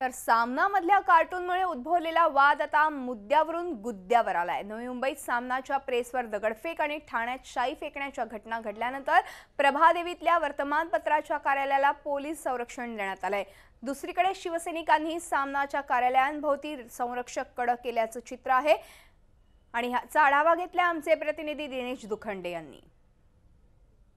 तर सामनामधल्या कार्टूनमुळे उद्भवलेला वाद आता मुद्द्यावरून गुद्द्यावर आलाय। नवी मुंबईत सामनाच्या प्रेसवर दगडफेक आणि ठाण्यात शाई फेकण्याच्या घटना घडल्यानंतर प्रभादेवीतल्या वर्तमानपत्राच्या कार्यालयाला पोलीस संरक्षण देण्यात आलंय। दुसरीकडे शिवसैनिकांनी सामनाच्या कार्यालयांभोवती संरक्षक कडक केल्याचं चित्र आहे आणि ह्याचा आढावा घेतला आमचे प्रतिनिधी दिनेश दुखंडे यांनी।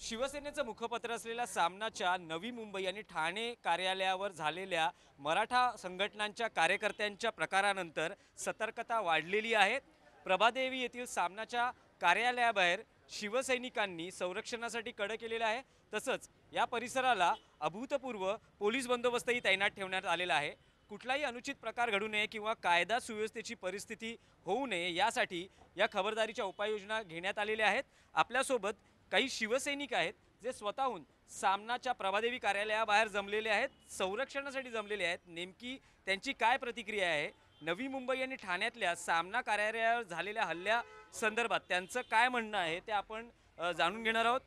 शिवसेनेचं मुखपत्र असलेल्या सामनाच्या नवी मुंबई आणि ठाणे कार्यालयावर झालेल्या मराठा संघटनांच्या कार्यकर्त्यांच्या प्रकारानंतर सतर्कता वाढलेली आहे। प्रभादेवी येथील सामनाच्या कार्यालयाबाहेर शिवसैनिकांनी संरक्षणासाठी कडक केलेलं आहे। तसंच या परिसराला अभूतपूर्व पोलीस बंदोबस्तही तैनात ठेवण्यात आलेला आहे। कुठलाही अनुचित प्रकार घडू नये किंवा कायदा सुव्यवस्थेची परिस्थिती होऊ नये यासाठी या खबरदारीच्या उपाययोजना घेण्यात आलेल्या आहेत। आपल्यासोबत काही शिवसैनिक आहेत जे स्वतःहून सामनाच्या प्रभादेवी कार्यालयाबाहेर जमलेले आहेत, संरक्षणासाठी जमलेले आहेत। नेमकी त्यांची काय प्रतिक्रिया आहे, नवी मुंबई आणि ठाण्यातल्या सामना कार्यालयावर झालेल्या हल्ल्या संदर्भात त्यांचं काय म्हणणं आहे ते आपण जाणून घेणार आहोत।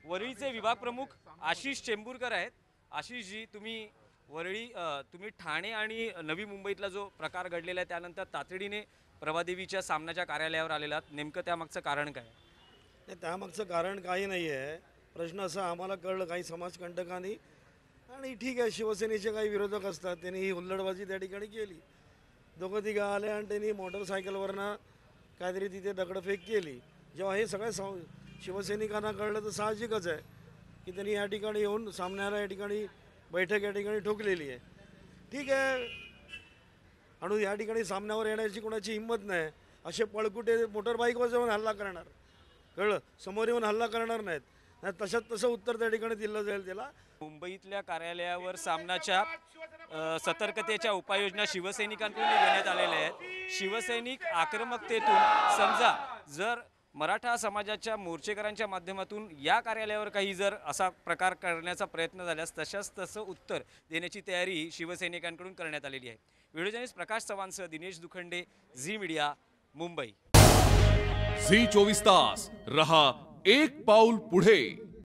वरळीचे विभाग प्रमुख आशिष चेंबूरकर आहेत। आशिषजी, तुम्ही ठाणे आणि नवी मुंबईतला जो प्रकार घडलेला आहे त्यानंतर तातडीने प्रभादेवीच्या सामनाच्या कार्यालयावर आलेला आहात, नेमकं त्यामागचं कारण काय? नाही, त्यामागचं कारण काही नाही आहे। प्रश्न असा आम्हाला कळलं काही समाजकंटकांनी, आणि ठीक आहे, शिवसेनेचे काही विरोधक असतात, त्यांनी ही हुल्लडबाजी त्या ठिकाणी केली। दोघं तिघं आले आणि त्यांनी मोटरसायकलवरनं काहीतरी तिथे दगडफेक केली। जेव्हा हे सगळ्या शिवसैनिकांना कळलं तर साहजिकच आहे की त्यांनी या ठिकाणी येऊन सामन्याला या ठिकाणी बैठक या ठिकाणी ठोकलेली आहे। ठीक आहे, आणि या ठिकाणी सामन्यावर येण्याची कोणाची हिंमत नाही। असे पळकुटे मोटरबाईकवर जाऊन हल्ला करणार, कळलं, समोर येऊन हल्ला करणार नाहीत, नाही तसं उत्तर त्या ठिकाणी दिलं जाईल त्याला। मुंबईतल्या कार्यालयावर सामनाच्या सतर्कतेच्या उपाययोजना शिवसैनिकांकडून घेण्यात आलेल्या आहेत। शिवसैनिक आक्रमकतेतून समजा जर मराठा समाजाच्या मोर्चेकरांच्या माध्यमातून या कार्यालयावर काही जर असा प्रकार करण्याचा प्रयत्न झाल्यास तसं उत्तर देण्याची तयारी शिवसैनिकांकडून करण्यात आलेली आहे। व्हिडिओ जर्नलिस्ट प्रकाश चव्हाणसह दिनेश दुखंडे, झी मीडिया, मुंबई। झी 24 तास रहा एक पाऊल पुढे।